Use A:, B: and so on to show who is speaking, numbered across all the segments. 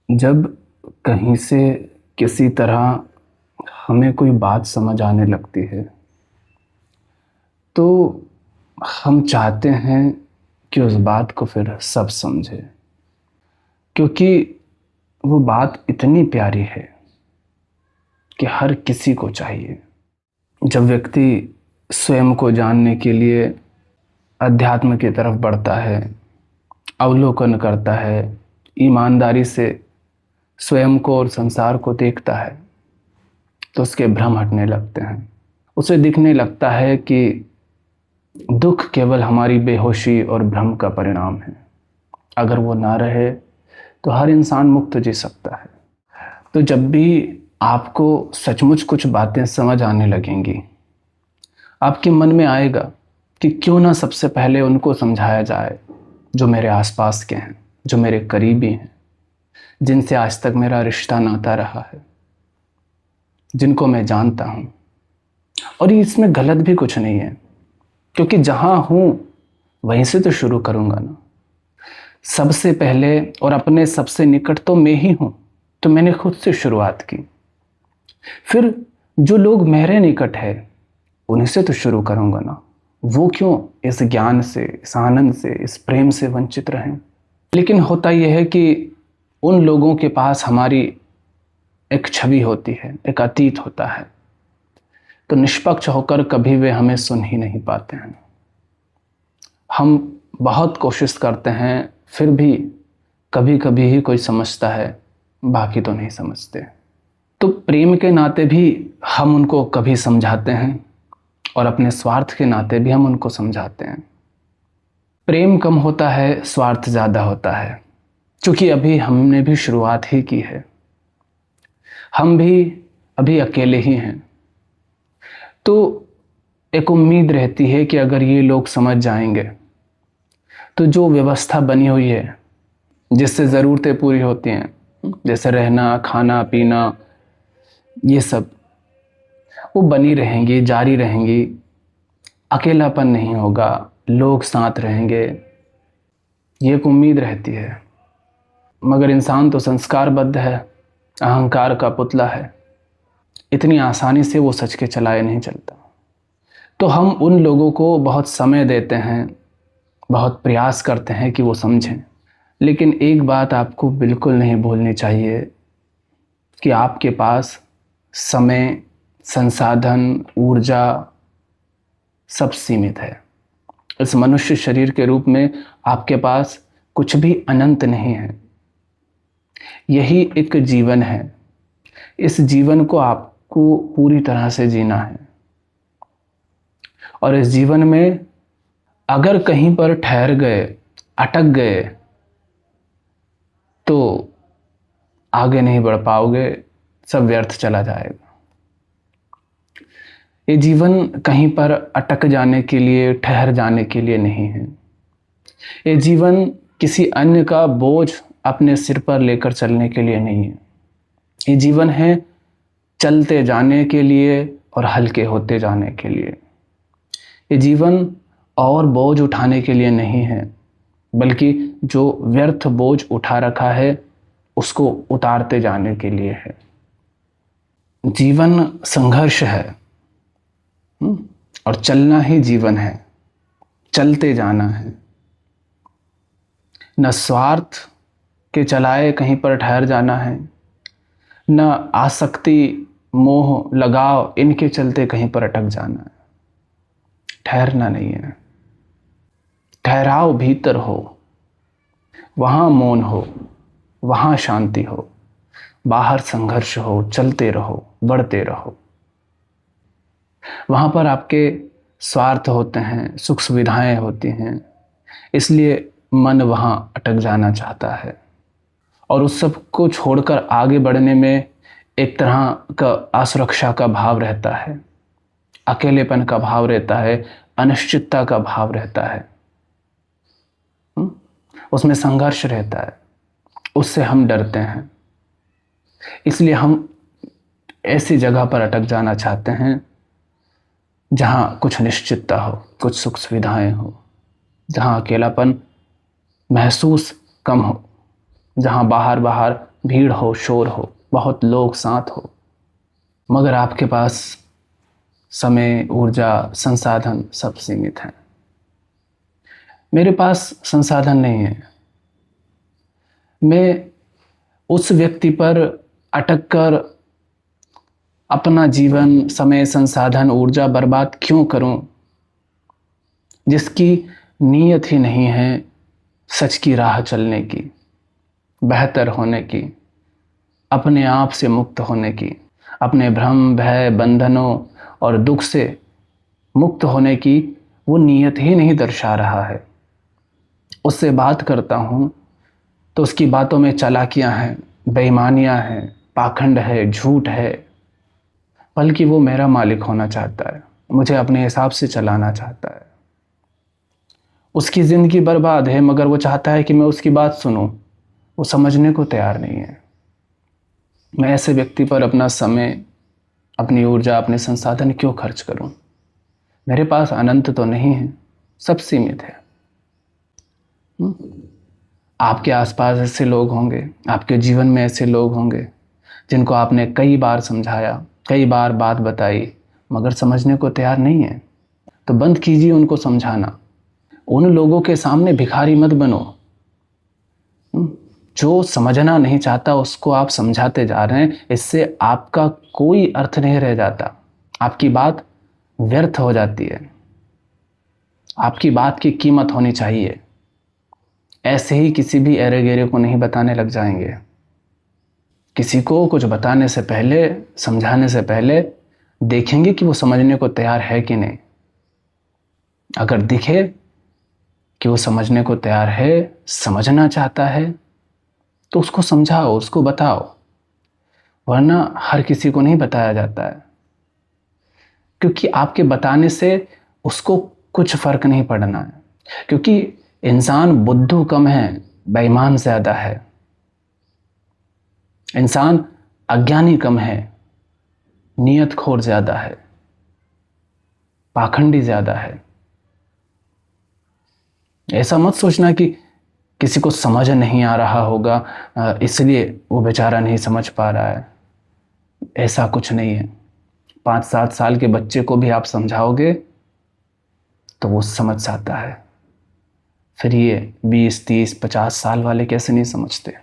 A: जब कहीं से किसी तरह हमें कोई बात समझ आने लगती है, तो हम चाहते हैं कि उस बात को फिर सब समझें, क्योंकि वो बात इतनी प्यारी है कि हर किसी को चाहिए। जब व्यक्ति स्वयं को जानने के लिए अध्यात्म की तरफ बढ़ता है, अवलोकन करता है, ईमानदारी से स्वयं को और संसार को देखता है, तो उसके भ्रम हटने लगते हैं। उसे दिखने लगता है कि दुख केवल हमारी बेहोशी और भ्रम का परिणाम है। अगर वो ना रहे तो हर इंसान मुक्त जी सकता है। तो जब भी आपको सचमुच कुछ बातें समझ आने लगेंगी, आपके मन में आएगा कि क्यों ना सबसे पहले उनको समझाया जाए जो मेरे आसपास के हैं, जो मेरे करीबी हैं, जिनसे आज तक मेरा रिश्ता नाता रहा है, जिनको मैं जानता हूं। और इसमें गलत भी कुछ नहीं है, क्योंकि जहां हूं वहीं से तो शुरू करूंगा ना। सबसे पहले और अपने सबसे निकट तो मैं ही हूं, तो मैंने खुद से शुरुआत की। फिर जो लोग मेरे निकट है उन्हीं से तो शुरू करूंगा ना। वो क्यों इस ज्ञान से, इस आनंद से, इस प्रेम से वंचित रहें। लेकिन होता यह है कि उन लोगों के पास हमारी एक छवि होती है, एक अतीत होता है, तो निष्पक्ष होकर कभी वे हमें सुन ही नहीं पाते हैं। हम बहुत कोशिश करते हैं, फिर भी कभी कभी ही कोई समझता है, बाकी तो नहीं समझते। तो प्रेम के नाते भी हम उनको कभी समझाते हैं और अपने स्वार्थ के नाते भी हम उनको समझाते हैं। प्रेम कम होता है, स्वार्थ ज़्यादा होता है, क्योंकि अभी हमने भी शुरुआत ही की है। हम भी अभी अकेले ही हैं। तो एक उम्मीद रहती है कि अगर ये लोग समझ जाएंगे तो जो व्यवस्था बनी हुई है, जिससे ज़रूरतें पूरी होती हैं, जैसे रहना, खाना, पीना, ये सब वो बनी रहेंगी, जारी रहेंगी। अकेलापन नहीं होगा, लोग साथ रहेंगे, ये एक उम्मीद रहती है। मगर इंसान तो संस्कारबद्ध है, अहंकार का पुतला है। इतनी आसानी से वो सच के चलाए नहीं चलता। तो हम उन लोगों को बहुत समय देते हैं, बहुत प्रयास करते हैं कि वो समझें। लेकिन एक बात आपको बिल्कुल नहीं भूलनी चाहिए कि आपके पास समय, संसाधन, ऊर्जा सब सीमित है। इस मनुष्य शरीर के रूप में आपके पास कुछ भी अनंत नहीं है। यही एक जीवन है। इस जीवन को आपको पूरी तरह से जीना है। और इस जीवन में अगर कहीं पर ठहर गए, अटक गए, तो आगे नहीं बढ़ पाओगे, सब व्यर्थ चला जाएगा। ये जीवन कहीं पर अटक जाने के लिए, ठहर जाने के लिए नहीं है। ये जीवन किसी अन्य का बोझ अपने सिर पर लेकर चलने के लिए नहीं है। ये जीवन है चलते जाने के लिए और हल्के होते जाने के लिए। ये जीवन और बोझ उठाने के लिए नहीं है, बल्कि जो व्यर्थ बोझ उठा रखा है उसको उतारते जाने के लिए है। जीवन संघर्ष है, और चलना ही जीवन है, चलते जाना है। न स्वार्थ के चलाए कहीं पर ठहर जाना है, न आसक्ति, मोह, लगाव, इनके चलते कहीं पर अटक जाना है। ठहरना नहीं है। ठहराव भीतर हो, वहां मौन हो, वहां शांति हो। बाहर संघर्ष हो, चलते रहो, बढ़ते रहो। वहां पर आपके स्वार्थ होते हैं, सुख सुविधाएं होती हैं, इसलिए मन वहां अटक जाना चाहता है। और उस सब को छोड़कर आगे बढ़ने में एक तरह का असुरक्षा का भाव रहता है, अकेलेपन का भाव रहता है, अनिश्चितता का भाव रहता है। उसमें संघर्ष रहता है, उससे हम डरते हैं। इसलिए हम ऐसी जगह पर अटक जाना चाहते हैं जहां कुछ निश्चितता हो, कुछ सुख सुविधाएं हो, जहां अकेलापन महसूस कम हो, जहाँ बाहर बाहर भीड़ हो, शोर हो, बहुत लोग साथ हो, मगर आपके पास समय, ऊर्जा, संसाधन सब सीमित हैं। मेरे पास संसाधन नहीं है। मैं उस व्यक्ति पर अटक कर अपना जीवन, समय, संसाधन, ऊर्जा बर्बाद क्यों करूं, जिसकी नीयत ही नहीं है सच की राह चलने की, बेहतर होने की, अपने आप से मुक्त होने की, अपने भ्रम, भय, बंधनों और दुख से मुक्त होने की वो नीयत ही नहीं दर्शा रहा है। उससे बात करता हूँ तो उसकी बातों में चालाकियाँ हैं, बेईमानियाँ हैं, पाखंड है, झूठ है, बल्कि वो मेरा मालिक होना चाहता है, मुझे अपने हिसाब से चलाना चाहता है। उसकी ज़िंदगी बर्बाद है, मगर वो चाहता है कि मैं उसकी बात सुनूं। वो समझने को तैयार नहीं है। मैं ऐसे व्यक्ति पर अपना समय, अपनी ऊर्जा, अपने संसाधन क्यों खर्च करूं? मेरे पास अनंत तो नहीं है, सब सीमित है। आपके आसपास ऐसे लोग होंगे, आपके जीवन में ऐसे लोग होंगे जिनको आपने कई बार समझाया, कई बार बात बताई, मगर समझने को तैयार नहीं है। तो बंद कीजिए उनको समझाना। उन लोगों के सामने भिखारी मत बनो। जो समझना नहीं चाहता उसको आप समझाते जा रहे हैं, इससे आपका कोई अर्थ नहीं रह जाता, आपकी बात व्यर्थ हो जाती है। आपकी बात की कीमत होनी चाहिए। ऐसे ही किसी भी एरे गेरे को नहीं बताने लग जाएंगे। किसी को कुछ बताने से पहले, समझाने से पहले देखेंगे कि वो समझने को तैयार है कि नहीं। अगर दिखे कि वो समझने को तैयार है, समझना चाहता है, तो उसको समझाओ, उसको बताओ। वरना हर किसी को नहीं बताया जाता है, क्योंकि आपके बताने से उसको कुछ फर्क नहीं पड़ना है। क्योंकि इंसान बुद्धू कम है, बेईमान ज्यादा है। इंसान अज्ञानी कम है, नियतखोर ज्यादा है, पाखंडी ज्यादा है। ऐसा मत सोचना कि किसी को समझ नहीं आ रहा होगा इसलिए वो बेचारा नहीं समझ पा रहा है। ऐसा कुछ नहीं है। 5-7 साल के बच्चे को भी आप समझाओगे तो वो समझ जाता है। फिर ये 20, 30, 50 साल वाले कैसे नहीं समझते?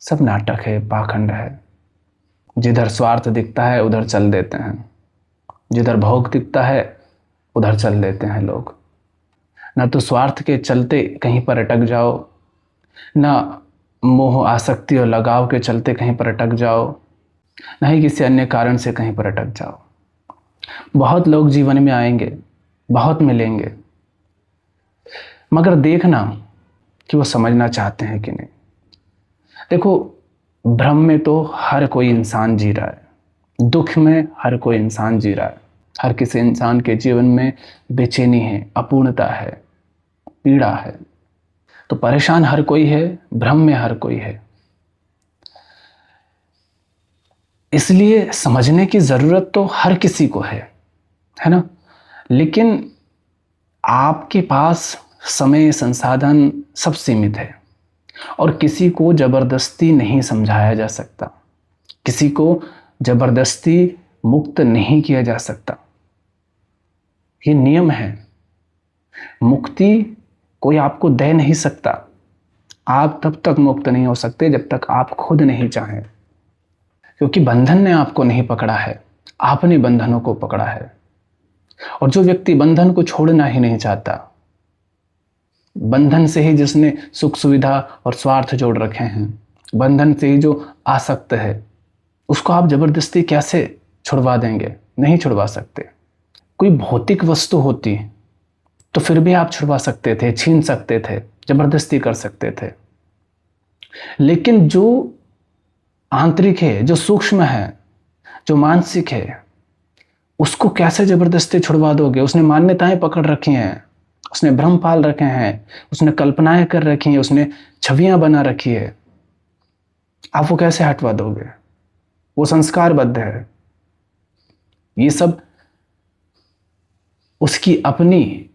A: सब नाटक है, पाखंड है। जिधर स्वार्थ दिखता है उधर चल देते हैं, जिधर भोग दिखता है उधर चल देते हैं लोग। ना तो स्वार्थ के चलते कहीं पर अटक जाओ, ना मोह, आसक्ति और लगाव के चलते कहीं पर अटक जाओ, ना ही किसी अन्य कारण से कहीं पर अटक जाओ। बहुत लोग जीवन में आएंगे, बहुत मिलेंगे, मगर देखना कि वो समझना चाहते हैं कि नहीं। देखो, भ्रम में तो हर कोई इंसान जी रहा है, दुख में हर कोई इंसान जी रहा है। हर किसी इंसान के जीवन में बेचैनी है, अपूर्णता है, पीड़ा है। तो परेशान हर कोई है, भ्रम में हर कोई है। इसलिए समझने की जरूरत तो हर किसी को है ना? लेकिन आपके पास समय, संसाधन सब सीमित है और किसी को जबरदस्ती नहीं समझाया जा सकता, किसी को जबरदस्ती मुक्त नहीं किया जा सकता। ये नियम है। मुक्ति कोई आपको दे नहीं सकता। आप तब तक मुक्त नहीं हो सकते जब तक आप खुद नहीं चाहें, क्योंकि बंधन ने आपको नहीं पकड़ा है, आपने बंधनों को पकड़ा है। और जो व्यक्ति बंधन को छोड़ना ही नहीं चाहता, बंधन से ही जिसने सुख सुविधा और स्वार्थ जोड़ रखे हैं, बंधन से ही जो आसक्त है, उसको आप जबरदस्ती कैसे छुड़वा देंगे? नहीं छुड़वा सकते। कोई भौतिक वस्तु होती तो फिर भी आप छुड़वा सकते थे, छीन सकते थे, जबरदस्ती कर सकते थे। लेकिन जो आंतरिक है, जो सूक्ष्म है, जो मानसिक है, उसको कैसे जबरदस्ती छुड़वा दोगे? उसने मान्यताएं पकड़ रखी हैं, उसने भ्रम पाल रखे हैं, उसने कल्पनाएं कर रखी हैं, उसने छवियां बना रखी है। आप वो कैसे हटवा दोगे? वो संस्कारबद्ध है। ये सब उसकी अपनी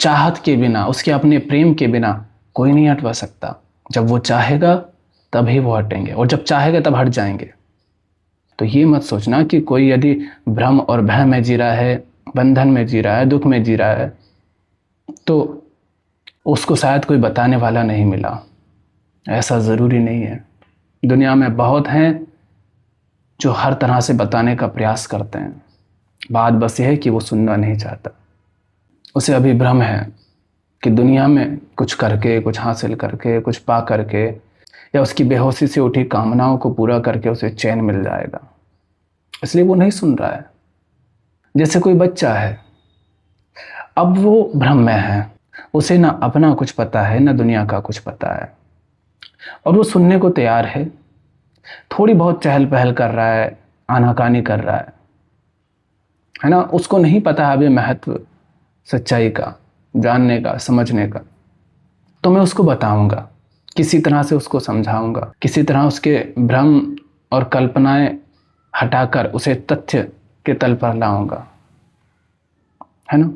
A: चाहत के बिना, उसके अपने प्रेम के बिना कोई नहीं हटवा सकता। जब वो चाहेगा तभी वो हटेंगे, और जब चाहेगा तब हट जाएंगे। तो ये मत सोचना कि कोई यदि भ्रम और भय में जी रहा है, बंधन में जी रहा है, दुख में जी रहा है, तो उसको शायद कोई बताने वाला नहीं मिला। ऐसा ज़रूरी नहीं है। दुनिया में बहुत हैं जो हर तरह से बताने का प्रयास करते हैं। बात बस यह है कि वो सुनना नहीं चाहता। उसे अभी भ्रम है कि दुनिया में कुछ करके, कुछ हासिल करके, कुछ पा करके, या उसकी बेहोशी से उठी कामनाओं को पूरा करके उसे चैन मिल जाएगा, इसलिए वो नहीं सुन रहा है। जैसे कोई बच्चा है, अब वो भ्रम में है, उसे ना अपना कुछ पता है ना दुनिया का कुछ पता है, और वो सुनने को तैयार है, थोड़ी बहुत चहल पहल कर रहा है, आनाकानी कर रहा है ना। उसको नहीं पता अभी महत्व सच्चाई का, जानने का, समझने का। तो मैं उसको बताऊंगा, किसी तरह से उसको समझाऊंगा, किसी तरह उसके भ्रम और कल्पनाएं हटाकर उसे तथ्य के तल पर लाऊंगा, है ना।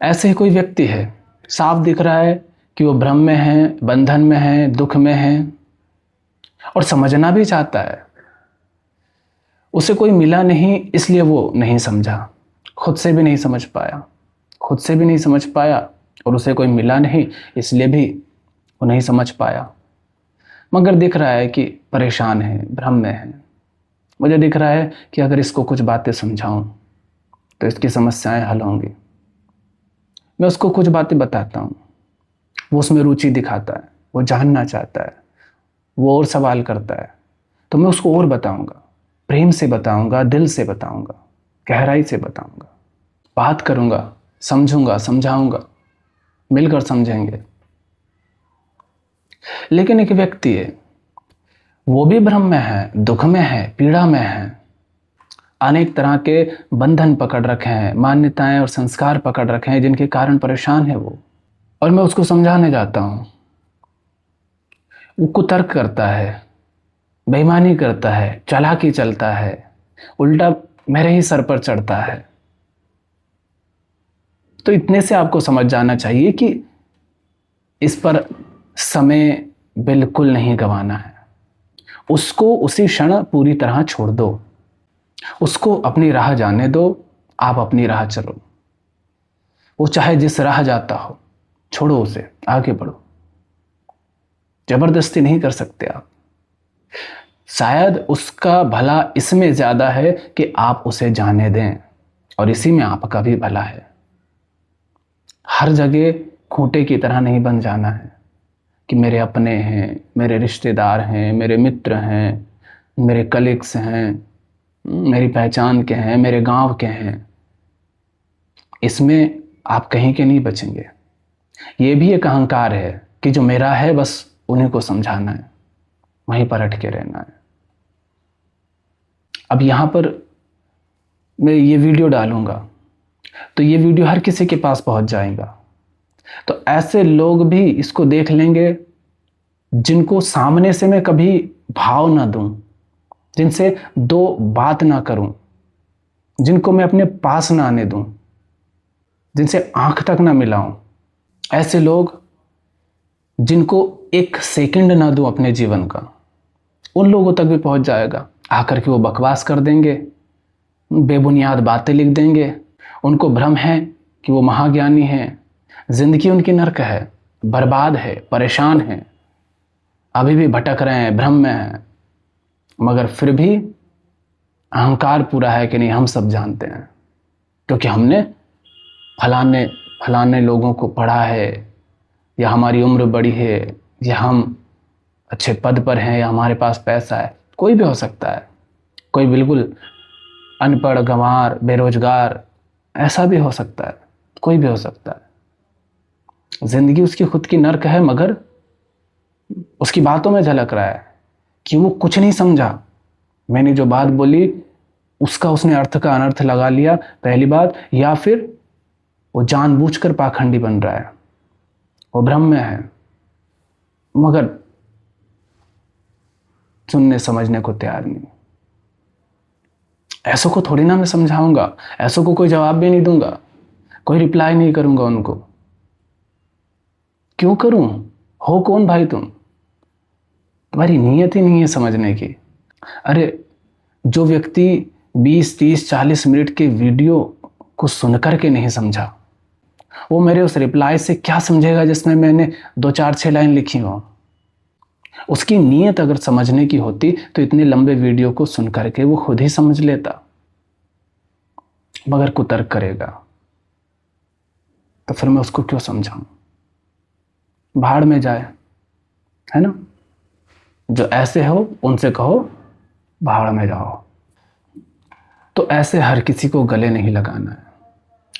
A: ऐसे ही कोई व्यक्ति है, साफ दिख रहा है कि वो भ्रम में है, बंधन में है, दुख में है, और समझना भी चाहता है। उसे कोई मिला नहीं, इसलिए वो नहीं समझा, खुद से भी नहीं समझ पाया, खुद से भी नहीं समझ पाया, और उसे कोई मिला नहीं, इसलिए भी वो नहीं समझ पाया। मगर दिख रहा है कि परेशान है, भ्रम में है। मुझे दिख रहा है कि अगर इसको कुछ बातें समझाऊं तो इसकी समस्याएं हल होंगी। मैं उसको कुछ बातें बताता हूँ, वो उसमें रुचि दिखाता है, वो जानना चाहता है, वो और सवाल करता है, तो मैं उसको और बताऊंगा, प्रेम से बताऊंगा, दिल से बताऊंगा, गहराई से बताऊंगा, बात करूंगा, समझूंगा, समझाऊंगा, मिलकर समझेंगे। लेकिन एक व्यक्ति है, वो भी भ्रम में है, दुख में है, पीड़ा में है, अनेक तरह के बंधन पकड़ रखे हैं, मान्यताएं और संस्कार पकड़ रखे हैं, जिनके कारण परेशान है वो। और मैं उसको समझाने जाता हूं, वो कुतर्क करता है, बेईमानी करता है, चालाकी चलता है, उल्टा मेरे ही सर पर चढ़ता है। तो इतने से आपको समझ जाना चाहिए कि इस पर समय बिल्कुल नहीं गंवाना है। उसको उसी क्षण पूरी तरह छोड़ दो, उसको अपनी राह जाने दो, आप अपनी राह चलो। वो चाहे जिस राह जाता हो, छोड़ो उसे, आगे बढ़ो। जबरदस्ती नहीं कर सकते आप। शायद उसका भला इसमें ज्यादा है कि आप उसे जाने दें, और इसी में आपका भी भला है। हर जगह खूंटे की तरह नहीं बन जाना है कि मेरे अपने हैं, मेरे रिश्तेदार हैं, मेरे मित्र हैं, मेरे कलीग्स हैं, मेरी पहचान के हैं, मेरे गांव के हैं। इसमें आप कहीं के नहीं बचेंगे। ये भी एक अहंकार है कि जो मेरा है बस उन्हीं को समझाना है, वहीं पर अटके रहना है। अब यहाँ पर मैं ये वीडियो डालूंगा तो ये वीडियो हर किसी के पास पहुंच जाएगा। तो ऐसे लोग भी इसको देख लेंगे जिनको सामने से मैं कभी भाव ना दूं, जिनसे दो बात ना करूं, जिनको मैं अपने पास ना आने दूं, जिनसे आंख तक ना मिलाऊं। ऐसे लोग जिनको एक सेकंड ना दूं अपने जीवन का, उन लोगों तक भी पहुंच जाएगा। आकर के वो बकवास कर देंगे, बेबुनियाद बातें लिख देंगे। उनको भ्रम है कि वो महाज्ञानी हैं, जिंदगी उनकी नर्क है, बर्बाद है, परेशान है, अभी भी भटक रहे हैं, भ्रम में हैं, मगर फिर भी अहंकार पूरा है कि नहीं हम सब जानते हैं, क्योंकि हमने फलाने फलाने लोगों को पढ़ा है, या हमारी उम्र बड़ी है, या हम अच्छे पद पर हैं, या हमारे पास पैसा है। कोई भी हो सकता है, कोई बिल्कुल अनपढ़, गंवार, बेरोजगार, ऐसा भी हो सकता है, कोई भी हो सकता है। जिंदगी उसकी खुद की नर्क है, मगर उसकी बातों में झलक रहा है कि वो कुछ नहीं समझा। मैंने जो बात बोली उसका उसने अर्थ का अनर्थ लगा लिया, पहली बात, या फिर वो जानबूझकर पाखंडी बन रहा है, वो भ्रम में है, मगर सुनने समझने को तैयार नहीं। ऐसों को थोड़ी ना मैं समझाऊंगा, ऐसों को कोई जवाब भी नहीं दूंगा, कोई रिप्लाई नहीं करूंगा उनको। क्यों करूं? हो कौन भाई तुम? तुम्हारी नीयत ही नहीं है समझने की। अरे जो व्यक्ति 20, 30, 40 मिनट के वीडियो को सुनकर के नहीं समझा, वो मेरे उस रिप्लाई से क्या समझेगा जिसमें मैंने 2, 4, 6 लाइन लिखी हो। उसकी नीयत अगर समझने की होती तो इतने लंबे वीडियो को सुन करके वो खुद ही समझ लेता, मगर कुतर्क करेगा तो फिर मैं उसको क्यों समझाऊं। भाड़ में जाए, है ना। जो ऐसे हो उनसे कहो भाड़ में जाओ। तो ऐसे हर किसी को गले नहीं लगाना है।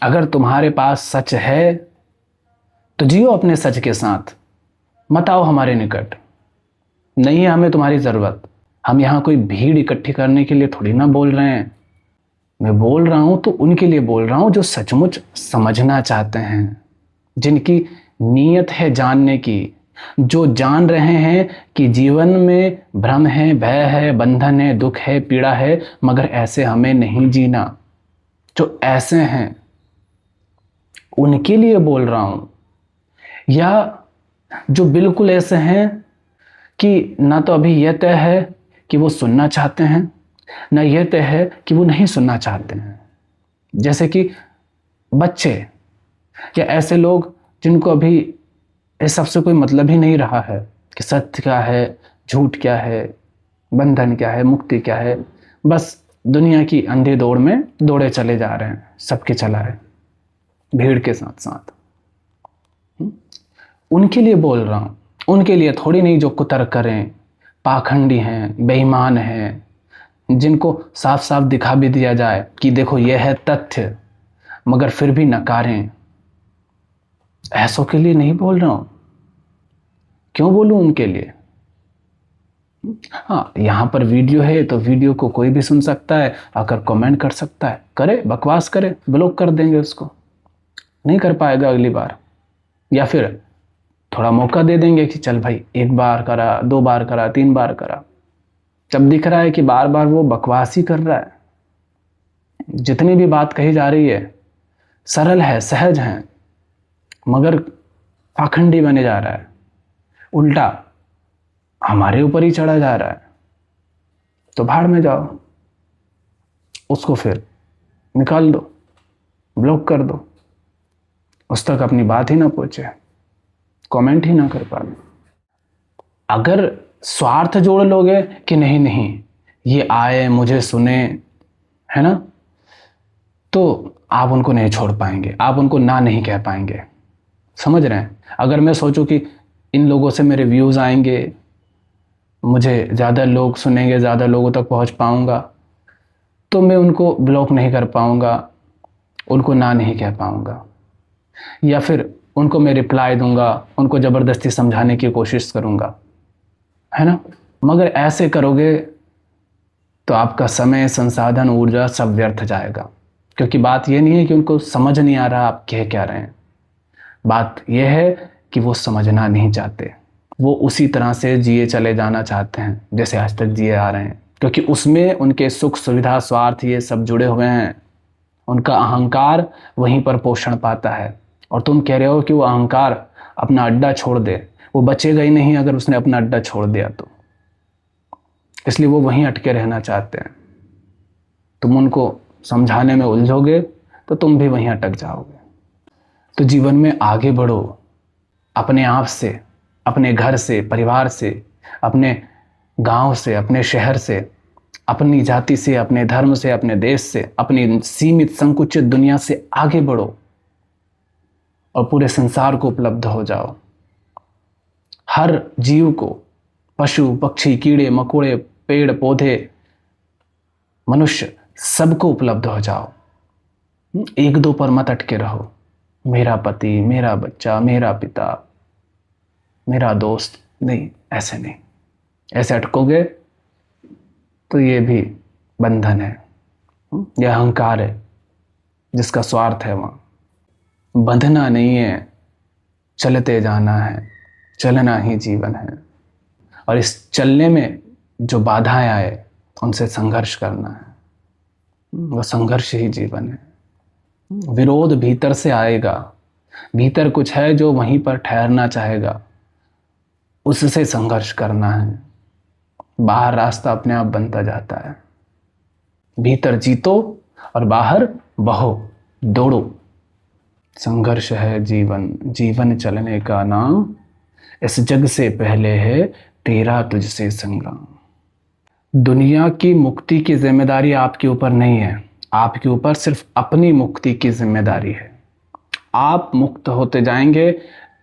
A: अगर तुम्हारे पास सच है तो जियो अपने सच के साथ, मत आओ हमारे निकट। नहीं है हमें तुम्हारी ज़रूरत। हम यहाँ कोई भीड़ इकट्ठी करने के लिए थोड़ी ना बोल रहे हैं। मैं बोल रहा हूँ तो उनके लिए बोल रहा हूँ जो सचमुच समझना चाहते हैं, जिनकी नीयत है जानने की, जो जान रहे हैं कि जीवन में भ्रम है, भय है, बंधन है, दुख है, पीड़ा है, मगर ऐसे हमें नहीं जीना। जो ऐसे हैं उनके लिए बोल रहा हूं। या जो बिल्कुल ऐसे हैं कि ना तो अभी यह तय है कि वो सुनना चाहते हैं, ना यह तय है कि वो नहीं सुनना चाहते हैं। जैसे कि बच्चे या ऐसे लोग जिनको अभी इस सबसे कोई मतलब ही नहीं रहा है कि सत्य क्या है, झूठ क्या है, बंधन क्या है, मुक्ति क्या है। बस दुनिया की अंधे दौड़ में दौड़े चले जा रहे हैं, सबके चला है भीड़ के साथ साथ। उनके लिए बोल रहा हूँ, उनके लिए थोड़ी नहीं जो कुतर्क करें, पाखंडी हैं, बेईमान हैं, जिनको साफ साफ दिखा भी दिया जाए कि देखो यह है तथ्य, मगर फिर भी नकारें। ऐसों के लिए नहीं बोल रहा हूं। क्यों बोलूं उनके लिए। हाँ, यहां पर वीडियो है तो वीडियो को कोई भी सुन सकता है, आकर कमेंट कर सकता है, करे बकवास करे, ब्लॉक कर देंगे उसको, नहीं कर पाएगा अगली बार। या फिर थोड़ा मौका दे देंगे कि चल भाई 1 बार करा, 2 बार करा, 3 बार करा। जब दिख रहा है कि बार बार वो बकवास ही कर रहा है, जितनी भी बात कही जा रही है सरल है, सहज है, मगर पाखंडी बने जा रहा है, उल्टा हमारे ऊपर ही चढ़ा जा रहा है। तो भाड़ में जाओ, उसको फिर निकाल दो, ब्लॉक कर दो, उस तक अपनी बात ही ना पहुंचे, कमेंट ही ना कर पाए। अगर स्वार्थ जोड़ लोगे कि नहीं नहीं ये आए मुझे सुने, है ना, तो आप उनको नहीं छोड़ पाएंगे, आप उनको ना नहीं कह पाएंगे। समझ रहे हैं। अगर मैं सोचूं कि इन लोगों से मेरे व्यूज़ आएंगे, मुझे ज़्यादा लोग सुनेंगे, ज़्यादा लोगों तक पहुंच पाऊंगा, तो मैं उनको ब्लॉक नहीं कर पाऊंगा, उनको ना नहीं कह पाऊंगा। या फिर उनको मैं रिप्लाई दूंगा, उनको ज़बरदस्ती समझाने की कोशिश करूंगा, है ना। मगर ऐसे करोगे तो आपका समय, संसाधन, ऊर्जा सब व्यर्थ जाएगा। क्योंकि बात यह नहीं है कि उनको समझ नहीं आ रहा आप कह क्या रहे हैं, बात यह है कि वो समझना नहीं चाहते। वो उसी तरह से जिए चले जाना चाहते हैं जैसे आज तक जिए आ रहे हैं, क्योंकि उसमें उनके सुख, सुविधा, स्वार्थ ये सब जुड़े हुए हैं। उनका अहंकार वहीं पर पोषण पाता है। और तुम कह रहे हो कि वो अहंकार अपना अड्डा छोड़ दे, वो बचेगा ही नहीं अगर उसने अपना अड्डा छोड़ दिया तो। इसलिए वो वहीं अटके रहना चाहते हैं। तुम उनको समझाने में उलझोगे तो तुम भी वहीं अटक जाओगे। तो जीवन में आगे बढ़ो, अपने आप से, अपने घर से, परिवार से, अपने गांव से, अपने शहर से, अपनी जाति से, अपने धर्म से, अपने देश से, अपनी सीमित संकुचित दुनिया से आगे बढ़ो और पूरे संसार को उपलब्ध हो जाओ। हर जीव को, पशु, पक्षी, कीड़े मकोड़े, पेड़ पौधे, मनुष्य, सबको उपलब्ध हो जाओ। 1-2 पर मत अटके रहो, मेरा पति, मेरा बच्चा, मेरा पिता, मेरा दोस्त, नहीं, ऐसे नहीं। ऐसे अटकोगे तो ये भी बंधन है, यह अहंकार है जिसका स्वार्थ है। वहाँ बंधना नहीं है, चलते जाना है, चलना ही जीवन है। और इस चलने में जो बाधाएं आए उनसे संघर्ष करना है, वो संघर्ष ही जीवन है। विरोध भीतर से आएगा, भीतर कुछ है जो वहीं पर ठहरना चाहेगा, उससे संघर्ष करना है। बाहर रास्ता अपने आप बनता जाता है। भीतर जीतो और बाहर बहो, दौड़ो। संघर्ष है जीवन, जीवन चलने का नाम, इस जग से पहले है तेरा तुझसे संग्राम। दुनिया की मुक्ति की जिम्मेदारी आपके ऊपर नहीं है, आपके ऊपर सिर्फ अपनी मुक्ति की जिम्मेदारी है। आप मुक्त होते जाएंगे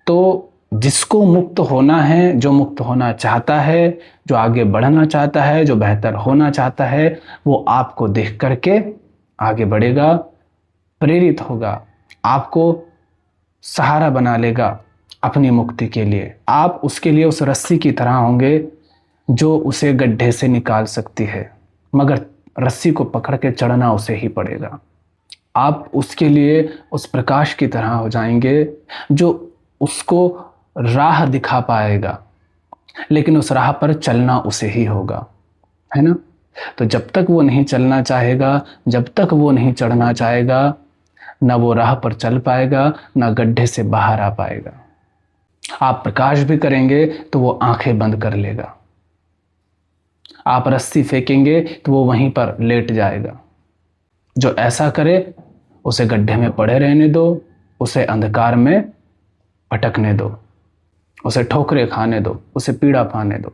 A: तो जिसको मुक्त होना है, जो मुक्त होना चाहता है, जो आगे बढ़ना चाहता है, जो बेहतर होना चाहता है, वो आपको देख करके आगे बढ़ेगा, प्रेरित होगा, आपको सहारा बना लेगा अपनी मुक्ति के लिए। आप उसके लिए उस रस्सी की तरह होंगे जो उसे गड्ढे से निकाल सकती है, मगर रस्सी को पकड़ के चढ़ना उसे ही पड़ेगा। आप उसके लिए उस प्रकाश की तरह हो जाएंगे जो उसको राह दिखा पाएगा, लेकिन उस राह पर चलना उसे ही होगा, है ना। तो जब तक वो नहीं चलना चाहेगा, जब तक वो नहीं चढ़ना चाहेगा, ना वो राह पर चल पाएगा, ना गड्ढे से बाहर आ पाएगा। आप प्रकाश भी करेंगे तो वो आंखें बंद कर लेगा, आप रस्सी फेंकेंगे तो वो वहीं पर लेट जाएगा। जो ऐसा करे उसे गड्ढे में पड़े रहने दो, उसे अंधकार में भटकने दो, उसे ठोकरें खाने दो, उसे पीड़ा पाने दो,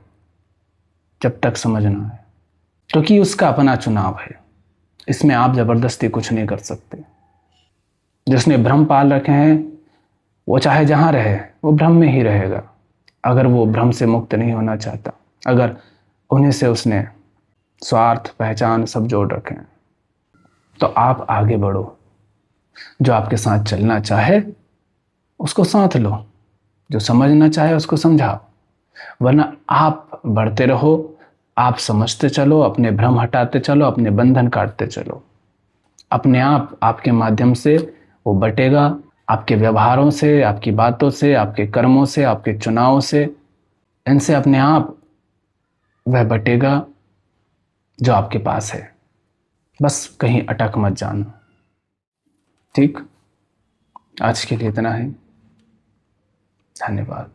A: जब तक समझना है, क्योंकि उसका अपना चुनाव है। इसमें आप जबरदस्ती कुछ नहीं कर सकते। जिसने भ्रम पाल रखे हैं वो चाहे जहां रहे वो भ्रम में ही रहेगा। अगर वो भ्रम से मुक्त नहीं होना चाहता, अगर उन्हीं से उसने स्वार्थ पहचान सब जोड़ रखे हैं, तो आप आगे बढ़ो। जो आपके साथ चलना चाहे उसको साथ लो, जो समझना चाहे उसको समझाओ, वरना आप बढ़ते रहो, आप समझते चलो, अपने भ्रम हटाते चलो, अपने बंधन काटते चलो। अपने आप आपके माध्यम से वो बटेगा, आपके व्यवहारों से, आपकी बातों से, आपके कर्मों से, आपके चुनावों से, इनसे अपने आप वह बटेगा जो आपके पास है। बस कहीं अटक मत जाना। ठीक, आज के लिए इतना ही। धन्यवाद।